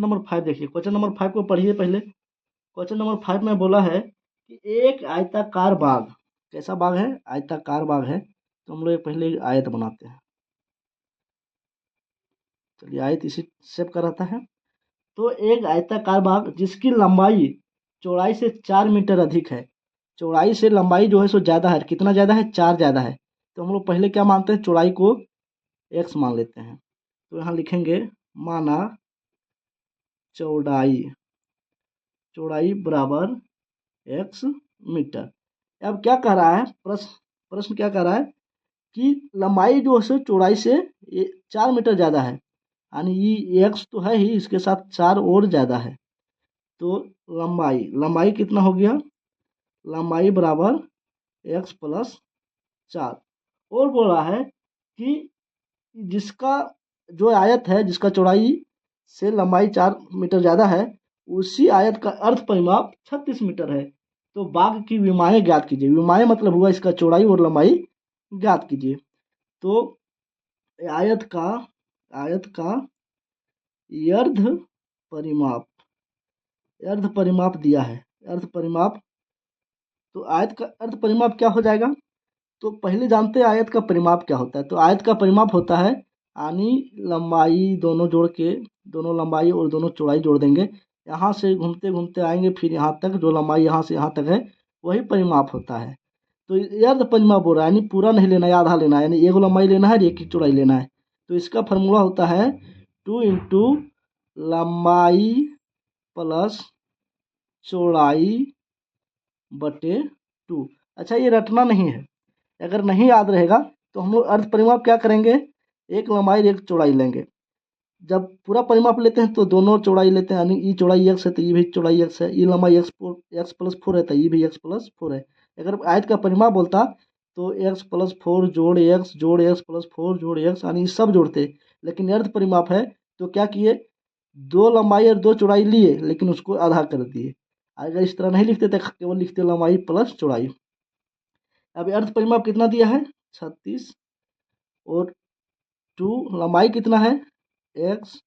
नंबर 5 देखिए, क्वेश्चन नंबर 5 को पढ़िए पहले। क्वेश्चन नंबर 5 में बोला है कि एक आयताकार बाग, कैसा बाग है, आयताकार बाग है, तो हम लोग पहले एक आयत बनाते हैं। चलिए आयत इसी शेप का रहता है। तो एक आयताकार बाग जिसकी लंबाई चौड़ाई से 4 मीटर अधिक है, चौड़ाई से लंबाई जो है सो ज़्यादा है, कितना ज़्यादा है 4 ज़्यादा है, तो हम लोग पहले क्या मानते हैं, चौड़ाई को x मान लेते हैं। तो यहाँ लिखेंगे माना चौड़ाई, चौड़ाई बराबर x मीटर। अब क्या कह रहा है, प्रश्न क्या कह रहा है कि लंबाई जो है चौड़ाई से 4 मीटर ज़्यादा है, यानी ये x तो है ही, इसके साथ 4 और ज़्यादा है, तो लंबाई कितना हो गया, लंबाई बराबर x प्लस 4। और बोल रहा है कि जिसका जो आयत है, जिसका चौड़ाई से लंबाई 4 मीटर ज़्यादा है, उसी आयत का अर्थ परिमाप 36 मीटर है। तो बाग की विमाएँ ज्ञात कीजिए। विमाएँ मतलब हुआ इसका चौड़ाई और लंबाई ज्ञात कीजिए। तो आयत का अर्ध परिमाप, अर्ध परिमाप दिया है, अर्ध परिमाप। तो आयत का अर्ध परिमाप क्या हो जाएगा, तो पहले जानते हैं आयत का परिमाप क्या होता है। तो आयत का परिमाप होता है, यानी लंबाई दोनों जोड़ के, दोनों लंबाई और दोनों चौड़ाई जोड़ देंगे, यहाँ से घूमते घूमते आएंगे, फिर यहाँ तक जो लंबाई यहाँ से यहाँ तक है वही परिमाप होता है। तो ये अर्ध परिमाप हो रहा है, यानी पूरा नहीं लेना है, आधा लेना है, यानी एक लंबाई लेना है, एक की चौड़ाई लेना है। तो इसका फार्मूला होता है 2 इंटू लंबाई प्लस चौड़ाई बटे 2। अच्छा ये रटना नहीं है, अगर नहीं याद रहेगा तो हम लोग अर्ध परिमाप क्या करेंगे, एक लंबाई एक चौड़ाई लेंगे। जब पूरा परिमाप लेते हैं तो दोनों चौड़ाई लेते हैं, यानी ई चौड़ाई x है तो ये भी चौड़ाई x है, ई लंबाई x प्लस 4 है तो ये भी x प्लस 4 है। अगर आयत का परिमाप बोलता तो x प्लस 4 जोड़ x प्लस 4 जोड़ x, यानी सब जोड़ते, लेकिन अर्ध परिमाप है तो क्या किए, दो लंबाई और दो चौड़ाई लिए लेकिन उसको आधा कर दिए। अगर इस तरह नहीं लिखते तो केवल लिखते लंबाई प्लस चौड़ाई। अब अर्ध परिमाप कितना दिया है 36, और 2 लंबाई कितना है x,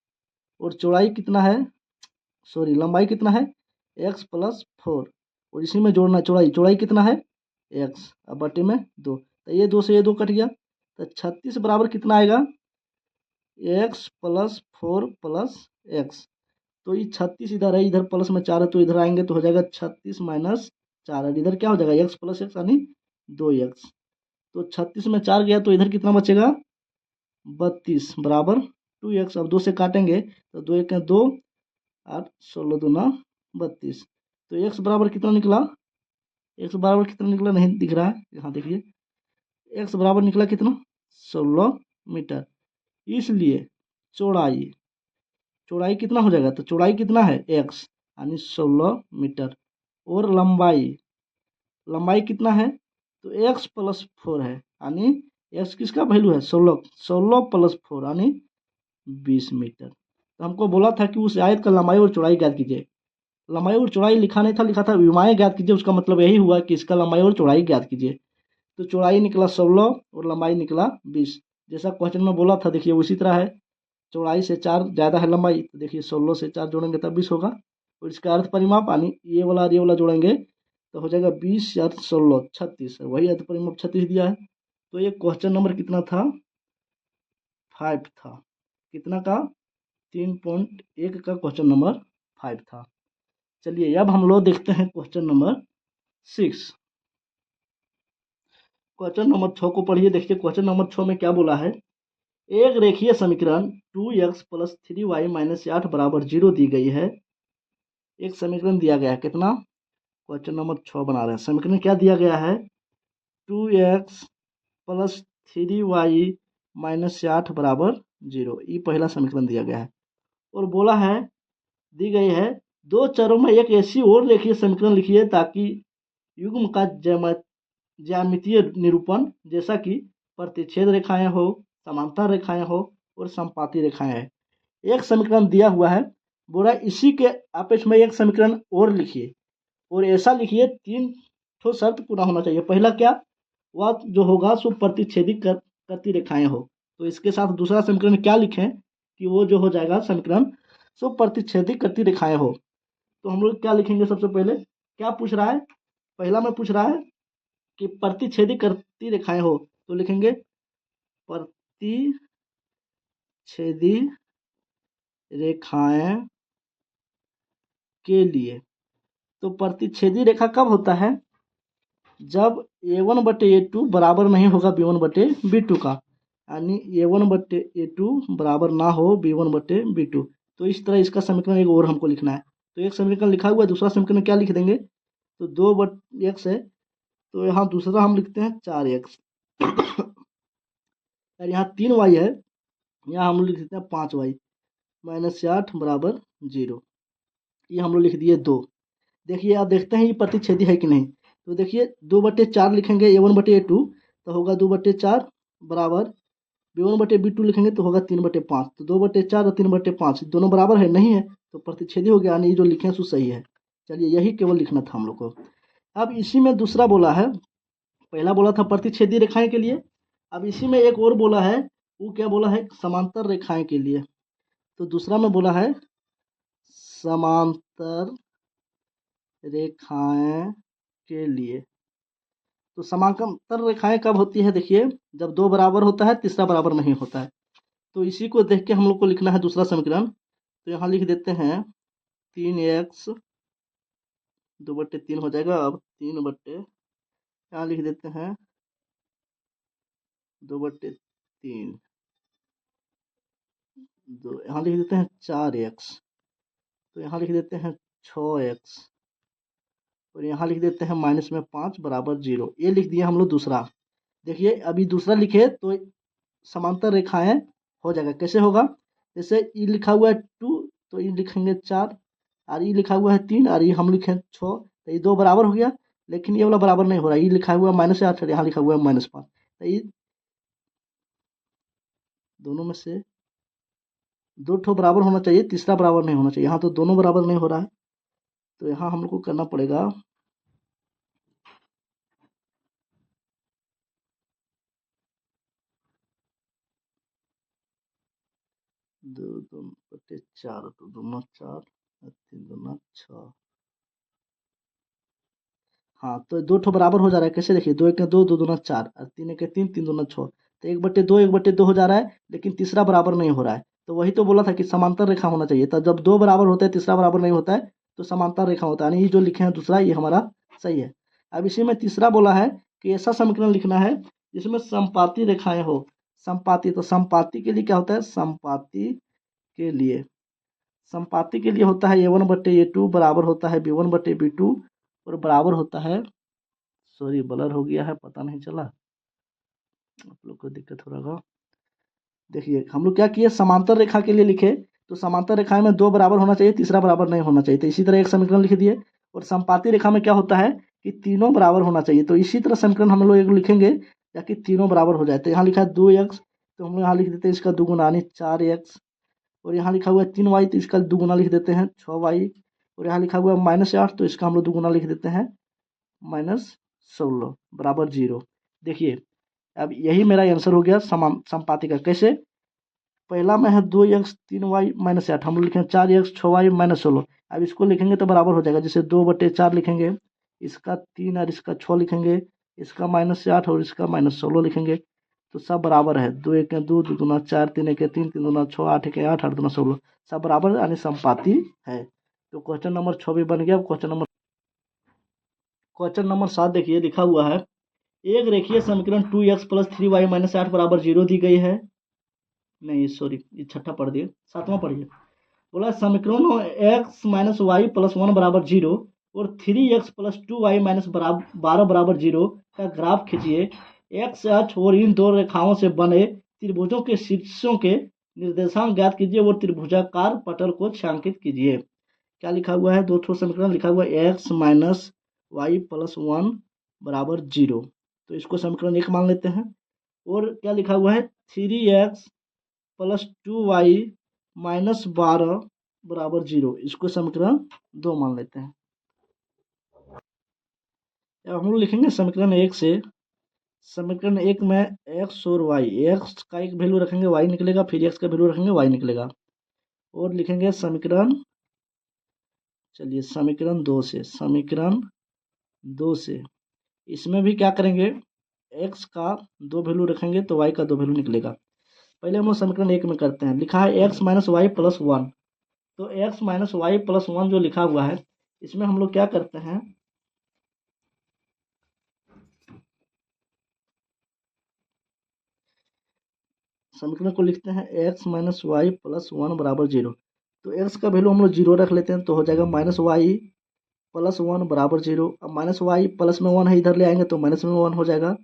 और चौड़ाई कितना है, सॉरी लंबाई कितना है x प्लस 4, और इसी में जोड़ना चौड़ाई, चौड़ाई कितना है x, अब बटे में 2, तो ये 2 से ये 2 कट गया, तो 36 बराबर कितना आएगा x प्लस 4 प्लस x, तो ये 36 इधर है, इधर प्लस में 4 है, तो इधर आएंगे तो हो जाएगा 36 माइनस 4, और इधर क्या हो जाएगा x प्लस एक्स यानी 2x। तो 36 में 4 गया तो इधर कितना बचेगा 32 बराबर 2x। अब 2 से काटेंगे तो 2 एक 2, 8 16 दूना 32। तो x बराबर कितना निकला, x बराबर कितना निकला नहीं दिख रहा है, यहाँ देखिए x बराबर निकला कितना 16 मीटर। इसलिए चौड़ाई, चौड़ाई कितना हो जाएगा, तो चौड़ाई कितना है x यानी 16 मीटर, और लंबाई, लंबाई कितना है तो x प्लस 4 है, यानी x किसका वैल्यू है 16, 16 प्लस 4 यानी 20 मीटर। तो हमको बोला था कि उस आयत का लंबाई और चौड़ाई ज्ञात कीजिए। लंबाई और चौड़ाई लिखा नहीं था, लिखा था विमाएं ज्ञात कीजिए, उसका मतलब यही हुआ कि इसका लंबाई और चौड़ाई ज्ञात कीजिए। तो चौड़ाई निकला 16 और लंबाई निकला 20, जैसा क्वेश्चन में बोला था देखिए उसी तरह है। चौड़ाई से 4 ज़्यादा है लंबाई, तो देखिए 16 से 4 जोड़ेंगे तब 20 होगा, और इसका अर्थ परिमाप यानी ये वाला और ये वाला जोड़ेंगे तो हो जाएगा 20 या 16 36, वही अर्थ परिमाप 36 दिया है। तो ये क्वेश्चन नंबर कितना था 5 था, कितना का 3.1 का क्वेश्चन नंबर 5 था। चलिए अब हम लोग देखते हैं क्वेश्चन नंबर 6। क्वेश्चन नंबर 6 को पढ़िए, देखिए क्वेश्चन नंबर 6 में क्या बोला है। एक रेखीय समीकरण 2x प्लस 3y माइनस 8 बराबर 0 दी गई है। एक समीकरण दिया गया है, कितना, क्वेश्चन नंबर 6 बना रहे हैं, समीकरण क्या दिया गया है 2x प्लस 3y माइनस 8 बराबर 0, ये पहला समीकरण दिया गया है। और बोला है, दी गई है दो चरों में एक ऐसी और रेखीय समीकरण लिखिए ताकि युग्म का ज्यामितीय निरूपण जैसा कि प्रतिच्छेद रेखाएं हो, समांतर रेखाएं हो और संपाती रेखाएं है। एक समीकरण दिया हुआ है, बोला इसी के अपेक्ष में एक समीकरण और लिखिए, और ऐसा लिखिए 3 ठो शर्त पूरा होना चाहिए। पहला क्या, वह जो होगा सो प्रतिच्छेदी करती रेखाएं हो। तो इसके साथ दूसरा समीकरण क्या लिखें कि वो जो हो जाएगा समीकरण सो प्रतिच्छेदी करती रेखाएं हो। तो हम लोग क्या लिखेंगे, सबसे पहले क्या पूछ रहा है, पहला में पूछ रहा है कि प्रतिच्छेदी करती रेखाएं हो, तो लिखेंगे प्रतिच्छेदी रेखाएं के लिए। तो प्रतिच्छेदी रेखा कब होता है, जब a1/a2 बराबर नहीं होगा b1/b2 का, यानी a1/a2 बराबर ना हो b1/b2। तो इस तरह इसका समीकरण एक और हमको लिखना है। तो एक समीकरण लिखा हुआ है, दूसरा समीकरण क्या लिख देंगे, तो 2x है, तो यहाँ दूसरा हम लिखते हैं 4x और यहाँ 3y है, यहाँ हम लोग लिख देते हैं 5y माइनस 8 बराबर 0। ये हम लोग लिख दिए 2। देखिए आप देखते हैं ये प्रतिच्छेदी है कि नहीं। तो देखिए 2/4 लिखेंगे a1/a2 तो होगा 2/4 बराबर b1/b2 लिखेंगे तो होगा 3/5। तो 2/4 और 3/5 दोनों बराबर है नहीं है, तो प्रतिच्छेदी हो गया, यानी ये जो लिखे हैं सो सही है। चलिए यही केवल लिखना था हम लोग को। अब इसी में दूसरा बोला है, पहला बोला था प्रतिच्छेदी रेखाएं के लिए, अब इसी में एक और बोला है, वो क्या बोला है समांतर रेखाएं के लिए। तो दूसरा में बोला है समांतर रेखाएं के लिए। तो समांतर रेखाएं कब होती है, देखिए जब दो बराबर होता है, तीसरा बराबर नहीं होता है। तो इसी को देख के हम लोग को लिखना है दूसरा समीकरण। तो यहाँ लिख देते हैं 3x 2/3 हो जाएगा। अब 3/, यहाँ लिख देते हैं 2/3, दो यहाँ लिख देते हैं 4x, तो यहाँ लिख देते हैं 6x, और यहाँ लिख देते हैं माइनस में 5 बराबर 0। ये लिख दिया हम लोग दूसरा। देखिए अभी दूसरा लिखे तो समांतर रेखाएं हो जाएगा, कैसे होगा, जैसे ई लिखा हुआ है 2 तो ई लिखेंगे 4, और ई लिखा हुआ है 3 और ये हम लिखे 6, तो ये दो बराबर हो गया। लेकिन ये वाला बराबर नहीं हो रहा, ये लिखा हुआ है -8 और यहाँ लिखा हुआ है -5, तो ये दोनों में से दो ठो बराबर होना चाहिए, तीसरा बराबर नहीं होना चाहिए। यहाँ तो दोनों बराबर नहीं हो रहा है, तो यहाँ हम लोग को करना पड़ेगा 2/4, तो 2 4 3 2 6। हाँ तो दो ठो बराबर हो जा रहा है, कैसे देखिए 2 1 2 2 2 4 और 3 1 3 3 2 6, तो 1/2 1/2 हो जा रहा है, लेकिन तीसरा बराबर नहीं हो रहा है। तो वही तो बोला था कि समांतर रेखा होना चाहिए था। जब दो बराबर होते हैं तीसरा बराबर नहीं होता है तो समांतर रेखा होता है, यानी ये जो लिखे हैं दूसरा ये हमारा सही है। अब इसी में तीसरा बोला है कि ऐसा समीकरण लिखना है जिसमें समपाती रेखाएं हो। समपाती, तो समपाती के लिए क्या होता है, के लिए समपाती के लिए होता है a1/a2 बराबर होता है b1/b2 और बराबर होता है, सॉरी ब्लर हो गया है, पता नहीं चला, आप लोग को दिक्कत हो रहा होगा। देखिए हम लोग क्या किए, समांतर रेखा के लिए लिखे तो समांतर रेखा में दो बराबर होना चाहिए, तीसरा बराबर नहीं होना चाहिए, तो इसी तरह एक समीकरण लिख दिए। और समपाती रेखा में क्या होता है कि तीनों बराबर होना चाहिए, तो इसी तरह समीकरण हम लोग एक लिखेंगे ताकि तीनों बराबर हो जाए। तो यहाँ लिखा है 2x, तो हम लोग यहाँ लिख देते हैं इसका दुगुना यानी 4x। और यहाँ लिखा हुआ है 3y, तो इसका दुगुना लिख देते हैं 6y। और यहाँ लिखा हुआ है -8, तो इसका हम लोग दुगुना लिख देते हैं -16 बराबर 0। देखिए अब यही मेरा आंसर हो गया समपाती का। कैसे, पहला में है 2x 3y -8, हम लोग लिखेंगे 4x 6y -16। अब इसको लिखेंगे तो बराबर हो जाएगा, जैसे 2/4 लिखेंगे, इसका 3 और इसका 6 लिखेंगे, इसका -8 और इसका -16 लिखेंगे, तो सब बराबर है। 2 1 2, 2 दूना 4, 3 1 3, 3 दूना 6, 8 1 8, 8 दूना 16, सब बराबर यानी समपाती है। तो क्वेश्चन नंबर 6 भी बन गया। क्वेश्चन नंबर 7 देखिए, लिखा हुआ है एक रेखीय समीकरण 2x + 3y - 8 बराबर 0 दी गई है। नहीं सॉरी, ये छठा पढ़ दिए, सातवां पढ़िए। बोला समीकरण x - y + 1 बराबर 0 और 3x + 2y - 12 बराबर 0 का ग्राफ खींचिए। x अक्ष और इन दो रेखाओं से बने त्रिभुजों के शीर्षों के निर्देशांक ज्ञात कीजिए और त्रिभुजाकार पटल को छायांकित कीजिए। क्या लिखा हुआ है, दो ठो समीकरण लिखा हुआ है x - y + 1 बराबर 0, तो इसको समीकरण 1 मान लेते हैं। और क्या लिखा हुआ है 3x + 2y - 12 बराबर 0, इसको समीकरण 2 मान लेते हैं। अब हम लोग लिखेंगे समीकरण 1 से। समीकरण 1 में x और y, x का एक वैल्यू रखेंगे y निकलेगा, फिर x का वैल्यू रखेंगे y निकलेगा। और लिखेंगे समीकरण, चलिए समीकरण 2 से इसमें भी क्या करेंगे, x का 2 वैल्यू रखेंगे तो y का 2 वैल्यू निकलेगा। पहले हम लोग समीकरण 1 में करते हैं। लिखा है x - y + 1, तो x - y + 1 जो लिखा हुआ है इसमें हम लोग क्या करते हैं, समीकरण को लिखते हैं x - y + 1 बराबर 0। तो x का वैल्यू हम लोग 0 रख लेते हैं, तो हो जाएगा -y + 1 बराबर 0। अब -y प्लस में 1 है, इधर ले आएंगे तो माइनस में 1 हो जाएगा,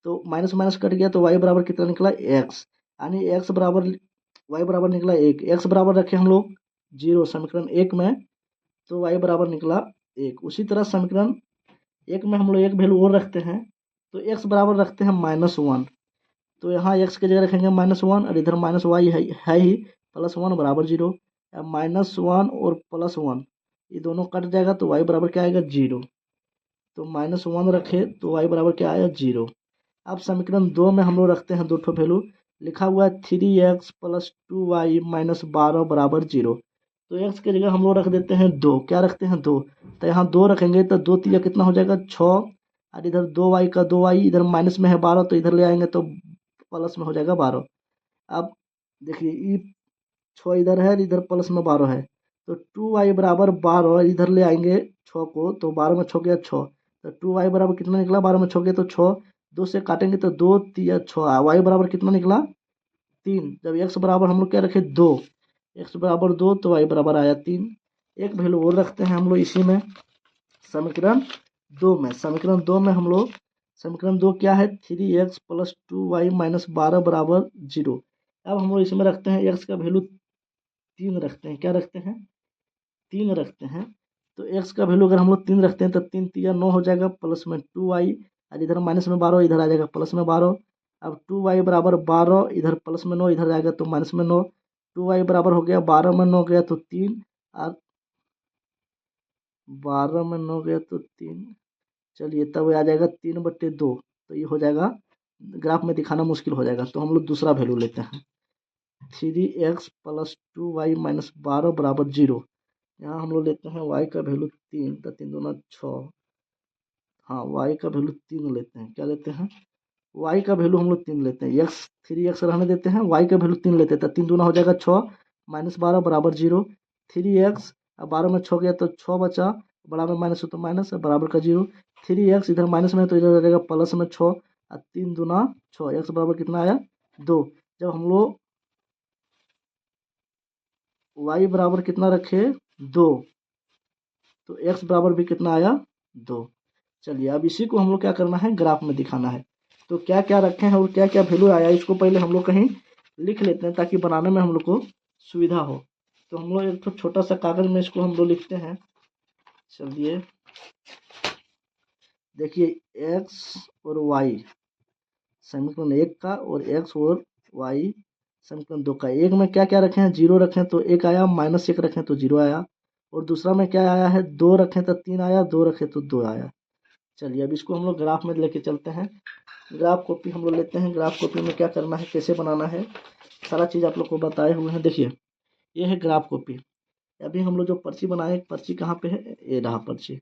तो माइनस माइनस कट गया, तो y बराबर कितना निकला x, यानी x बराबर y बराबर निकला 1। x बराबर रखे हम लोग 0 समीकरण 1 में, तो y बराबर निकला 1। उसी तरह समीकरण 1 में हम लोग एक वैल्यू और रखते हैं, तो x बराबर रखते हैं -1, तो यहाँ x की जगह रखेंगे -1 और इधर -y है ही, +1 बराबर 0। अब -1 और +1 ये दोनों कट जाएगा, तो y बराबर क्या आएगा 0। तो -1 रखे तो y बराबर क्या आया 0। अब समीकरण 2 में हम लोग रखते हैं दो ठो वैल्यू। लिखा हुआ है 3x + 2y - 12 बराबर 0, तो x की जगह हम लोग रख देते हैं 2। क्या रखते हैं 2, तो यहाँ 2 रखेंगे तो 2 3 कितना हो जाएगा 6, और इधर 2y का 2y, इधर माइनस में है 12 तो इधर ले आएंगे तो प्लस में हो जाएगा 12। अब देखिए ये 6 इधर है और इधर प्लस में 12 है, तो 2y बराबर 12, इधर ले आएंगे 6 को, तो 12 में 6 गया 6, तो 2y बराबर कितना निकला, 12 में 6 गया तो 6, 2 से काटेंगे तो 2 3 6, y बराबर कितना निकला 3। जब x बराबर हम लोग क्या रखे 2, x बराबर 2 तो y बराबर आया 3। एक वैल्यू और रखते हैं हम लोग इसी में समीकरण 2 में। समीकरण 2 क्या है 3x + 2y - 12 बराबर 0। अब हम लोग इसमें रखते हैं x का वैल्यू 3 रखते हैं। क्या रखते हैं 3 रखते हैं, तो x का वैल्यू अगर हम लोग 3 रखते हैं तो 3 3 9 हो जाएगा, प्लस में 2y और इधर माइनस में 12, इधर आ जाएगा प्लस में 12। अब 2y बराबर 12, इधर प्लस में 9, इधर आएगा तो माइनस में 9। 2y बराबर हो गया 12 में 9 गया तो 3, और 12 में 9 गया तो 3, चलिए तब आ जाएगा 3/2, तो ये हो जाएगा, ग्राफ में दिखाना मुश्किल हो जाएगा, तो हम लोग दूसरा वैल्यू लेते हैं 3x + 2y - 12 बराबर 0। यहाँ हम लोग लेते हैं y का वैल्यू 3, तो 3 दूना 6, हाँ y का वैल्यू 3 लेते हैं। क्या लेते हैं वाई का वैल्यू हम लोग 3 लेते हैं, एक्स 3x रहने देते हैं, वाई का वैल्यू 3 लेते हैं, तो 3 दूना हो जाएगा 6 माइनस 12 बराबर 0। 3x अब 12 में 6 गया तो 6 बचा, बड़ा में माइनस हो तो माइनस बराबर का 0। 3x इधर माइनस में है तो इधर आ जाएगा प्लस में 6 और 3 दूना 6, एक्स बराबर कितना आया 2। जब हम लोग वाई बराबर कितना रखे 2, तो एक्स बराबर भी कितना आया 2। चलिए अब इसी को हम लोग क्या करना है, ग्राफ में दिखाना है। तो क्या क्या रखे हैं और क्या क्या वैल्यू आया, इसको पहले हम लोग कहीं लिख लेते हैं ताकि बनाने में हम लोग को सुविधा हो। तो हम लोग एक तो छोटा सा कागज में इसको हम लोग लिखते हैं। चलिए देखिए एक्स और वाई समीकरण 1 का और एक्स और वाई समीकरण 2 का। एक में क्या क्या रखे हैं, 0 रखें तो 1 आया, -1 रखें तो 0 आया, और दूसरा में क्या आया है 2 रखें तो 3 आया, 2 रखें तो 2 आया। चलिए अब इसको हम लोग ग्राफ में लेके चलते हैं। ग्राफ कॉपी हम लोग लेते हैं, ग्राफ कॉपी में क्या करना है, कैसे बनाना है, सारा चीज़ आप लोग को बताए हुए हैं। देखिए ये है ग्राफ कॉपी। अभी हम लोग जो पर्ची बनाए, पर्ची कहाँ पे है, ये रहा पर्ची।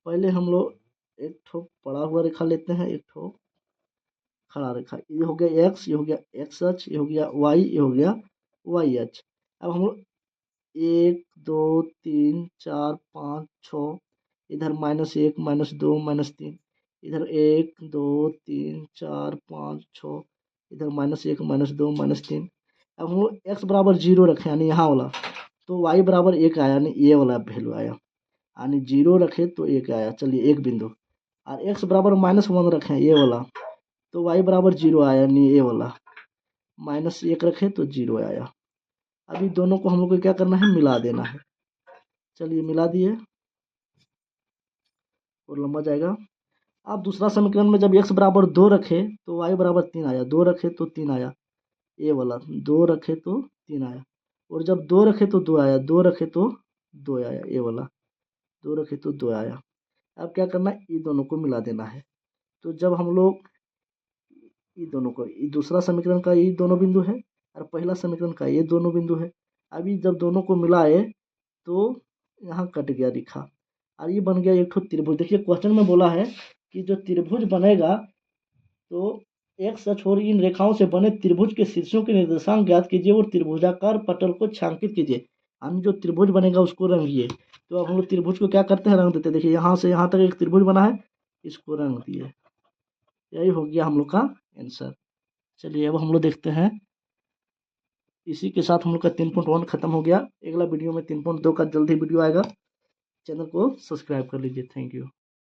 पहले हम लोग एक ठो पड़ा हुआ रेखा लेते हैं, एक ठो खड़ा रेखा। ये हो गया एक्स, ये हो गया एक्स अक्ष, ये हो गया वाई, ये हो गया वाई अक्ष। अब हम लोग 1 2 3 4 5 6, इधर -1 -2 -3, इधर 1 2 3 4 5 6, इधर -1 -2 -3। अब हम लोग एक्स बराबर 0 रखे यानी यहाँ वाला, तो वाई बराबर 1 आया यानी ये वाला वैल्यू आया, यानी 0 रखे तो 1 आया। चलिए एक बिंदु। और एक्स बराबर -1 रखें ये वाला, तो वाई बराबर 0 आया यानी ये वाला, -1 रखे तो 0 आया। अभी दोनों को हम लोग को क्या करना है, मिला देना है। चलिए मिला दिए और लंबा जाएगा। आप दूसरा समीकरण में जब x बराबर 2 रखे तो y बराबर 3 आया, 2 रखे तो 3 आया, ये वाला 2 रखे तो 3 आया, और जब 2 रखे तो 2 आया, 2 रखे तो 2 आया, ये वाला 2 रखे तो 2 आया। अब क्या करना है, ये दोनों को मिला देना है। तो जब हम लोग ये दोनों को, ये दूसरा समीकरण का ये दोनों बिंदु है और पहला समीकरण का ये दोनों बिंदु है। अभी जब दोनों को मिलाए तो यहाँ कट गया रेखा और ये बन गया एक ठो त्रिभुज। देखिए क्वेश्चन में बोला है कि जो त्रिभुज बनेगा तो एक अक्ष और इन रेखाओं से बने त्रिभुज के शीर्षों के निर्देशांक ज्ञात कीजिए और त्रिभुजाकार पटल को छांकित कीजिए। हम जो त्रिभुज बनेगा उसको रंगिए। तो अब हम लोग त्रिभुज को क्या करते हैं, रंग देते हैं। देखिए यहाँ से यहाँ तक एक त्रिभुज बना है, इसको रंग दिए, यही हो गया हम लोग का आंसर। चलिए अब हम लोग देखते हैं। इसी के साथ हम लोग का 3.1 खत्म हो गया। अगला वीडियो में 3.2 का जल्दी वीडियो आएगा। चैनल को सब्सक्राइब कर लीजिए। Thank you.